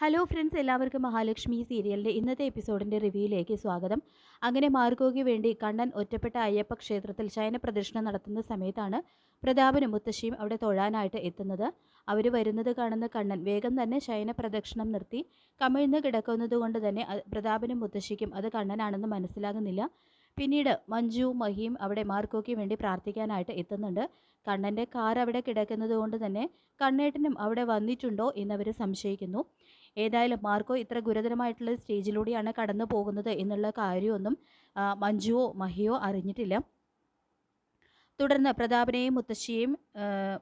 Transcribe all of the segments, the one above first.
Hello friends, എല്ലാവർക്കും മഹാലക്ഷ്മി സീരിയലിൻ്റെ ഇന്നത്തെ എപ്പിസോഡിൻ്റെ റിവ്യൂയിലേക്ക് സ്വാഗതം. അങ്ങനെ മാർഗോയ്ക്ക് വേണ്ടി കണ്ണൻ ഒറ്റപ്പെട്ട അയ്യപ്പ ക്ഷേത്രത്തിൽ ശയനപ്രദക്ഷിണം നടത്തുന്ന സമയത്താണ് പ്രതാപനും മുത്തശ്ശിയും അവിടെ തൊഴാനായിട്ട് എത്തുന്നത്. അവർ വരുന്നത് കാണുന്ന കണ്ണൻ വേഗം തന്നെ ശയനപ്രദക്ഷിണം നിർത്തി കമിഴ്ന്ന് കിടക്കുന്നത് കൊണ്ട് തന്നെ പ്രതാപനും മുത്തശ്ശിക്കും അത് കണ്ണനാണെന്ന് മനസ്സിലാകുന്നില്ല. പിന്നീട് മഞ്ജുവും മഹിയും അവിടെ മാർക്കോയ്ക്ക് വേണ്ടി പ്രാർത്ഥിക്കാനായിട്ട് എത്തുന്നുണ്ട്. കണ്ണൻ്റെ കാർ അവിടെ കിടക്കുന്നത് കൊണ്ട് തന്നെ കണ്ണേട്ടനും അവിടെ വന്നിട്ടുണ്ടോ എന്നവർ സംശയിക്കുന്നു. ഏതായാലും മാർക്കോ ഇത്ര ഗുരുതരമായിട്ടുള്ള സ്റ്റേജിലൂടെയാണ് കടന്നു പോകുന്നത് എന്നുള്ള കാര്യമൊന്നും മഞ്ജുവോ മഹിയോ അറിഞ്ഞിട്ടില്ല. തുടർന്ന് പ്രതാപനെയും മുത്തശ്ശിയെയും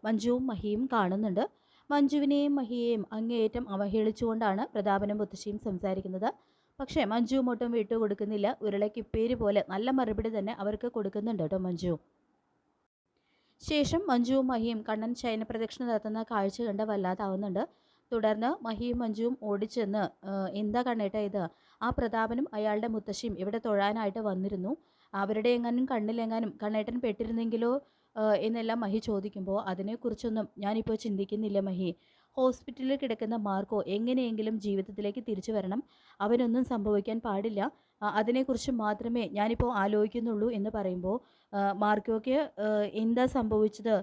മഞ്ജുവും മഹിയും കാണുന്നുണ്ട്. മഞ്ജുവിനെയും മഹിയെയും അങ്ങേയറ്റം അവഹേളിച്ചുകൊണ്ടാണ് പ്രതാപനും മുത്തശ്ശിയും സംസാരിക്കുന്നത്. പക്ഷേ മഞ്ജു ഒട്ടും വിട്ടു കൊടുക്കുന്നില്ല. ഉരുളക്കിപ്പേര് പോലെ നല്ല മറുപടി തന്നെ അവർക്ക് കൊടുക്കുന്നുണ്ട് കേട്ടോ മഞ്ജു. ശേഷം മഞ്ജുവും മഹിയും കണ്ണൻ ശയനപ്രദക്ഷിണം നടത്തുന്ന കാഴ്ച കണ്ട് വല്ലാതാവുന്നുണ്ട്. തുടർന്ന് മഹിയും മഞ്ജുവും ഓടിച്ചെന്ന് എന്താ കണ്ണേട്ട ഇത്, ആ പ്രതാപനും അയാളുടെ മുത്തശ്ശിയും ഇവിടെ തൊഴാനായിട്ട് വന്നിരുന്നു, അവരുടെ എങ്ങാനും കണ്ണിലെങ്ങാനും കണ്ണേട്ടൻ പെട്ടിരുന്നെങ്കിലോ എന്നെല്ലാം മഹി ചോദിക്കുമ്പോൾ അതിനെക്കുറിച്ചൊന്നും ഞാനിപ്പോൾ ചിന്തിക്കുന്നില്ല മഹി. ഹോസ്പിറ്റലിൽ കിടക്കുന്ന മാർക്കോ എങ്ങനെയെങ്കിലും ജീവിതത്തിലേക്ക് തിരിച്ചു വരണം, അവനൊന്നും സംഭവിക്കാൻ പാടില്ല, അതിനെക്കുറിച്ച് മാത്രമേ ഞാനിപ്പോൾ ആലോചിക്കുന്നുള്ളൂ എന്ന് പറയുമ്പോൾ മാർക്കോയ്ക്ക് എന്താ സംഭവിച്ചത്,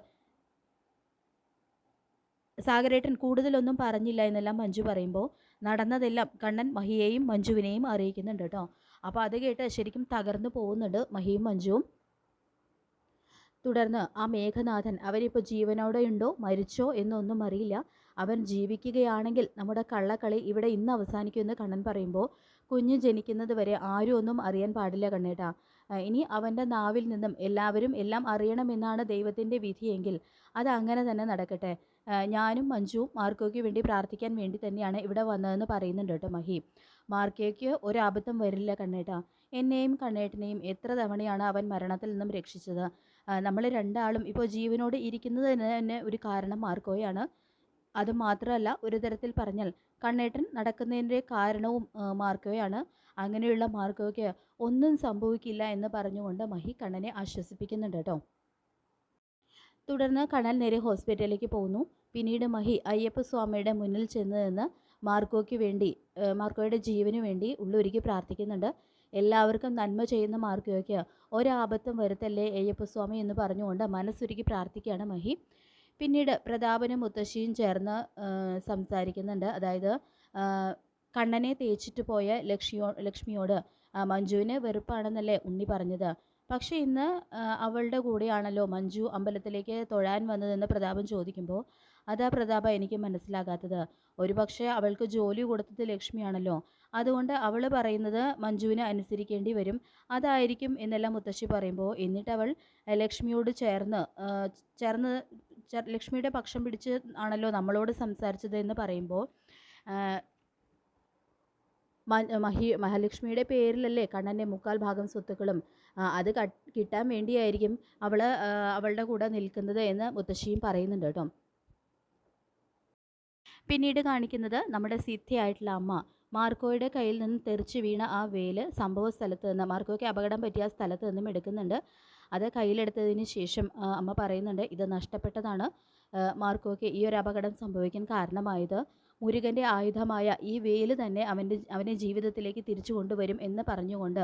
സാഗരേട്ടൻ കൂടുതലൊന്നും പറഞ്ഞില്ല എന്നെല്ലാം മഞ്ജു പറയുമ്പോൾ നടന്നതെല്ലാം കണ്ണൻ മഹിയെയും മഞ്ജുവിനെയും അറിയിക്കുന്നുണ്ട് കേട്ടോ. അപ്പോൾ അത് കേട്ട് ശരിക്കും തകർന്നു പോകുന്നുണ്ട് മഹിയും മഞ്ജുവും. തുടർന്ന് ആ മേഘനാഥൻ അവരിപ്പോൾ ജീവനോടെ ഉണ്ടോ മരിച്ചോ എന്നൊന്നും അറിയില്ല, അവൻ ജീവിക്കുകയാണെങ്കിൽ നമ്മുടെ കള്ളക്കളി ഇവിടെ ഇന്ന് അവസാനിക്കുമെന്ന് കണ്ണൻ പറയുമ്പോൾ കുഞ്ഞ് ജനിക്കുന്നത് വരെ ആരും ഒന്നും അറിയാൻ പാടില്ല കണ്ണേട്ടാ. ഇനി അവൻ്റെ നാവിൽ നിന്നും എല്ലാവരും എല്ലാം അറിയണമെന്നാണ് ദൈവത്തിൻ്റെ വിധിയെങ്കിൽ അത് അങ്ങനെ തന്നെ നടക്കട്ടെ. ഞാനും മഞ്ജുവും മാർക്കോയ്ക്ക് വേണ്ടി പ്രാർത്ഥിക്കാൻ വേണ്ടി തന്നെയാണ് ഇവിടെ വന്നതെന്ന് പറയുന്നുണ്ട് കേട്ടോ മഹി. മാർക്കോയ്ക്ക് ഒരബദ്ധം വരില്ല കണ്ണേട്ടാ. എന്നെയും കണ്ണേട്ടനെയും എത്ര തവണയാണ് അവൻ മരണത്തിൽ നിന്നും രക്ഷിച്ചത്. നമ്മൾ രണ്ടാളും ഇപ്പോൾ ജീവനോട് ഇരിക്കുന്നതിന് തന്നെ ഒരു കാരണം മാർക്കോയാണ്. അതുമാത്രമല്ല, ഒരു തരത്തിൽ പറഞ്ഞാൽ കണ്ണേട്ടൻ നടക്കുന്നതിൻ്റെ കാരണവും മാർക്കോയാണ്. അങ്ങനെയുള്ള മാർക്കോയ്ക്ക് ഒന്നും സംഭവിക്കില്ല എന്ന് പറഞ്ഞുകൊണ്ട് മഹി കണ്ണനെ ആശ്വസിപ്പിക്കുന്നുണ്ട് കേട്ടോ. തുടർന്ന് കണ്ണൻ നേരെ ഹോസ്പിറ്റലിലേക്ക് പോകുന്നു. പിന്നീട് മഹി അയ്യപ്പസ്വാമിയുടെ മുന്നിൽ ചെന്ന് നിന്ന് മാർക്കോയ്ക്ക് വേണ്ടി, മാർക്കോയുടെ ജീവന് വേണ്ടി ഉള്ളൊരുക്കി പ്രാർത്ഥിക്കുന്നുണ്ട്. എല്ലാവർക്കും നന്മ ചെയ്യുന്ന മാർക്കോയ്ക്ക് ഒരാപത്തും വരുത്തല്ലേ അയ്യപ്പസ്വാമി എന്ന് പറഞ്ഞുകൊണ്ട് മനസ്സുരുക്കി പ്രാർത്ഥിക്കുകയാണ് മഹി. പിന്നീട് പ്രതാപനും മുത്തശ്ശിയും ചേർന്ന് സംസാരിക്കുന്നുണ്ട്. അതായത് കണ്ണനെ തേച്ചിട്ട് പോയ ലക്ഷ്മിയോട് മഞ്ജുവിന് വെറുപ്പാണെന്നല്ലേ ഉണ്ണി പറഞ്ഞത്, പക്ഷേ ഇന്ന് അവളുടെ കൂടെയാണല്ലോ മഞ്ജു അമ്പലത്തിലേക്ക് തൊഴാൻ വന്നതെന്ന് പ്രതാപൻ ചോദിക്കുമ്പോൾ അതാ പ്രതാപ എനിക്ക് മനസ്സിലാകാത്തത്. ഒരുപക്ഷെ അവൾക്ക് ജോലി കൊടുത്തത് ലക്ഷ്മിയാണല്ലോ, അതുകൊണ്ട് അവൾ പറയുന്നത് മഞ്ജുവിനെ അനുസരിക്കേണ്ടി വരും, അതായിരിക്കും എന്നെല്ലാം മുത്തശ്ശി പറയുമ്പോൾ എന്നിട്ട് അവൾ ലക്ഷ്മിയോട് ചേർന്ന് ലക്ഷ്മിയുടെ പക്ഷം പിടിച്ച് ആണല്ലോ നമ്മളോട് സംസാരിച്ചത് എന്ന് പറയുമ്പോൾ മഹാലക്ഷ്മിയുടെ പേരിലല്ലേ കണ്ണൻ്റെ മുക്കാൽ ഭാഗം സ്വത്തുക്കളും, അത് കിട്ടാൻ വേണ്ടിയായിരിക്കും അവളുടെ കൂടെ നിൽക്കുന്നത് എന്ന് മുത്തശ്ശിയും പറയുന്നുണ്ട് കേട്ടോ. പിന്നീട് കാണിക്കുന്നത് നമ്മുടെ സിദ്ധിയായിട്ടുള്ള അമ്മ മാർക്കോയുടെ കയ്യിൽ നിന്ന് തെറിച്ച് വീണ ആ വേല് സംഭവ സ്ഥലത്ത് നിന്ന്, മാർക്കോയ്ക്ക് അപകടം പറ്റിയ സ്ഥലത്ത് നിന്നും എടുക്കുന്നുണ്ട്. അത് കയ്യിലെടുത്തതിന് ശേഷം അമ്മ പറയുന്നുണ്ട് ഇത് നഷ്ടപ്പെട്ടതാണ്, മാർക്കോയ്ക്ക് ഈ ഒരു അപകടം സംഭവിക്കാൻ കാരണമായത് മുരുകൻ്റെ ആയുധമായ ഈ വേല് തന്നെ അവനെ ജീവിതത്തിലേക്ക് തിരിച്ചു കൊണ്ടുവരും എന്ന് പറഞ്ഞുകൊണ്ട്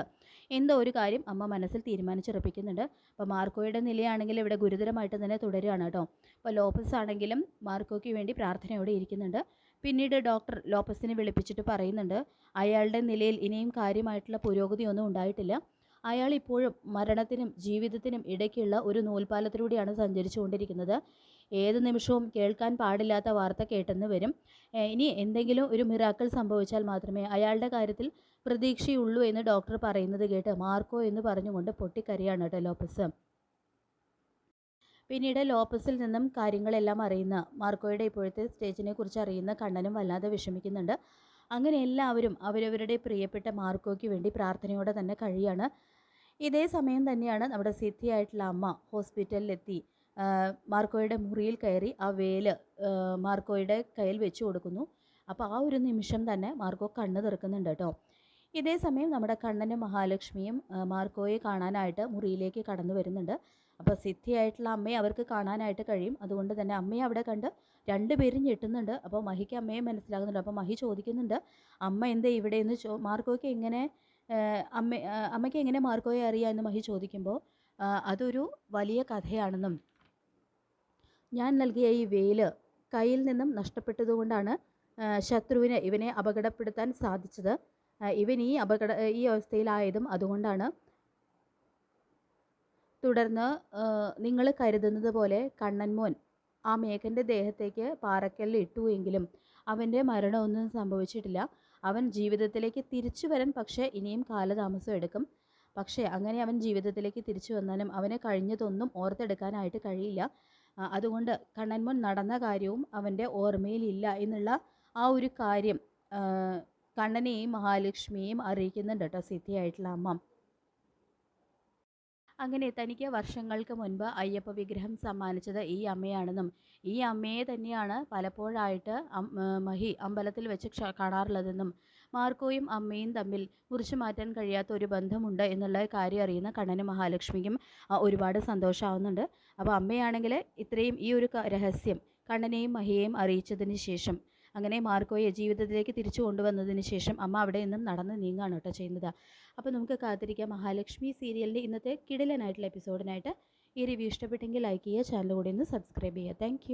എന്തോ ഒരു കാര്യം അമ്മ മനസ്സിൽ തീരുമാനിച്ചുറപ്പിക്കുന്നുണ്ട്. അപ്പോൾ മാർക്കോയുടെ നിലയാണെങ്കിൽ ഇവിടെ ഗുരുതരമായിട്ട് തന്നെ തുടരുകയാണ് കേട്ടോ. അപ്പോൾ ലോപ്പസ് ആണെങ്കിലും മാർക്കോയ്ക്ക് വേണ്ടി പ്രാർത്ഥനയോടെ ഇരിക്കുന്നുണ്ട്. പിന്നീട് ഡോക്ടർ ലോപ്പസിനെ വിളിപ്പിച്ചിട്ട് പറയുന്നുണ്ട് അയാളുടെ നിലയിൽ ഇനിയും കാര്യമായിട്ടുള്ള പുരോഗതിയൊന്നും ഉണ്ടായിട്ടില്ല, അയാൾ ഇപ്പോഴും മരണത്തിനും ജീവിതത്തിനും ഇടയ്ക്കുള്ള ഒരു നൂൽപാലത്തിലൂടെയാണ് സഞ്ചരിച്ചു കൊണ്ടിരിക്കുന്നത്, ഏത് നിമിഷവും കേൾക്കാൻ പാടില്ലാത്ത വാർത്ത കേട്ടെന്ന് വരും, ഇനി എന്തെങ്കിലും ഒരു മിറാക്കിൾ സംഭവിച്ചാൽ മാത്രമേ അയാളുടെ കാര്യത്തിൽ പ്രതീക്ഷയുള്ളൂ എന്ന് ഡോക്ടർ പറയുന്നത് കേട്ട് മാർക്കോ എന്ന് പറഞ്ഞുകൊണ്ട് പൊട്ടിക്കരയാണ് കേട്ടോ ലോപ്പസ്. പിന്നീട് ലോപ്പസിൽ നിന്നും കാര്യങ്ങളെല്ലാം അറിയുന്ന മാർക്കോയുടെ ഇപ്പോഴത്തെ സ്റ്റേജിനെ കുറിച്ച് അറിയുന്ന കണ്ണനും വല്ലാതെ വിഷമിക്കുന്നുണ്ട്. അങ്ങനെ എല്ലാവരും അവരവരുടെ പ്രിയപ്പെട്ട മാർക്കോയ്ക്ക് വേണ്ടി പ്രാർത്ഥനയോടെ തന്നെ കഴിയാണ്. ഇതേ സമയം തന്നെയാണ് നമ്മുടെ സിദ്ധിയായിട്ടുള്ള അമ്മ ഹോസ്പിറ്റലിലെത്തി മാർക്കോയുടെ മുറിയിൽ കയറി ആ വേല് മാർക്കോയുടെ കയ്യിൽ വെച്ച് കൊടുക്കുന്നു. അപ്പോൾ ആ ഒരു നിമിഷം തന്നെ മാർക്കോ കണ്ണ് തുറക്കുന്നുണ്ട് കേട്ടോ. ഇതേ സമയം നമ്മുടെ കണ്ണനും മഹാലക്ഷ്മിയും മാർക്കോയെ കാണാനായിട്ട് മുറിയിലേക്ക് കടന്നു വരുന്നുണ്ട്. അപ്പോൾ സിദ്ധിയായിട്ടുള്ള അമ്മയെ അവർക്ക് കാണാനായിട്ട് കഴിയും, അതുകൊണ്ട് തന്നെ അമ്മയെ അവിടെ കണ്ട് രണ്ടുപേരും ഞെട്ടുന്നുണ്ട്. അപ്പോൾ മഹിക്ക് അമ്മയെ മനസ്സിലാകുന്നുണ്ട്. അപ്പോൾ മഹി ചോദിക്കുന്നുണ്ട്, അമ്മ എന്താ ഇവിടെ എന്ന് മാർക്കോയ്ക്ക് എങ്ങനെ അമ്മയ്ക്ക് എങ്ങനെ മാർക്കോയെ അറിയാം എന്ന് മഹി ചോദിക്കുമ്പോൾ അതൊരു വലിയ കഥയാണെന്നും ഞാൻ നൽകിയ ഈ വേല് കയ്യിൽ നിന്നും നഷ്ടപ്പെട്ടതുകൊണ്ടാണ് ശത്രുവിന് ഇവനെ അപകടപ്പെടുത്താൻ സാധിച്ചത്. ഇവൻ ഈ അവസ്ഥയിലായതും അതുകൊണ്ടാണ്. തുടർന്ന് നിങ്ങൾ കരുതുന്നത് പോലെ കണ്ണൻമോൻ ആ മേഘൻ്റെ ദേഹത്തേക്ക് പാറക്കല്ല് ഇട്ടു എങ്കിലും അവൻ്റെ മരണമൊന്നും സംഭവിച്ചിട്ടില്ല. അവൻ ജീവിതത്തിലേക്ക് തിരിച്ചു വരാൻ പക്ഷേ ഇനിയും കാലതാമസം എടുക്കും. പക്ഷേ അങ്ങനെ അവൻ ജീവിതത്തിലേക്ക് തിരിച്ചു വന്നാലും അവന് കഴിഞ്ഞതൊന്നും ഓർത്തെടുക്കാനായിട്ട് കഴിയില്ല. അതുകൊണ്ട് കണ്ണൻമോൻ നടന്ന കാര്യവും അവൻ്റെ ഓർമ്മയിലില്ല എന്നുള്ള ആ ഒരു കാര്യം കണ്ണനെയും മഹാലക്ഷ്മിയെയും അറിയിക്കുന്നുണ്ട് കേട്ടോ സിദ്ധിയായിട്ടുള്ള അമ്മ. അങ്ങനെ തനിക്ക് വർഷങ്ങൾക്ക് മുൻപ് അയ്യപ്പ വിഗ്രഹം സമ്മാനിച്ചത് ഈ അമ്മയാണെന്നും ഈ അമ്മയെ തന്നെയാണ് പലപ്പോഴായിട്ട് മഹി അമ്പലത്തിൽ വെച്ച് കാണാറുള്ളതെന്നും മാർക്കോയും അമ്മയും തമ്മിൽ മുറിച്ചു മാറ്റാൻ കഴിയാത്ത ഒരു ബന്ധമുണ്ട് എന്നുള്ള കാര്യം അറിയുന്ന കണ്ണനും മഹാലക്ഷ്മിക്കും ഒരുപാട് സന്തോഷമാവുന്നുണ്ട്. അപ്പോൾ അമ്മയാണെങ്കിൽ ഇത്രയും ഈ ഒരു രഹസ്യം കണ്ണനെയും മഹിയെയും അറിയിച്ചതിന് ശേഷം അങ്ങനെ മാർക്കോയെ ജീവിതത്തിലേക്ക് തിരിച്ചു കൊണ്ടുവന്നതിന് ശേഷം അമ്മ അവിടെ നിന്നും നടന്ന് നീങ്ങുകയാണ് കേട്ടോ ചെയ്യുന്നത്. അപ്പോൾ നമുക്ക് കാത്തിരിക്കാം മഹാലക്ഷ്മി സീരിയലിൻ്റെ ഇന്നത്തെ കിടിലനായിട്ടുള്ള എപ്പിസോഡിനായിട്ട്. ഈ റിവ്യൂ ഇഷ്ടപ്പെട്ടെങ്കിൽ ലൈക്ക് ചെയ്യുക, ചാനൽ കൂടി ഒന്ന് സബ്സ്ക്രൈബ് ചെയ്യുക. താങ്ക്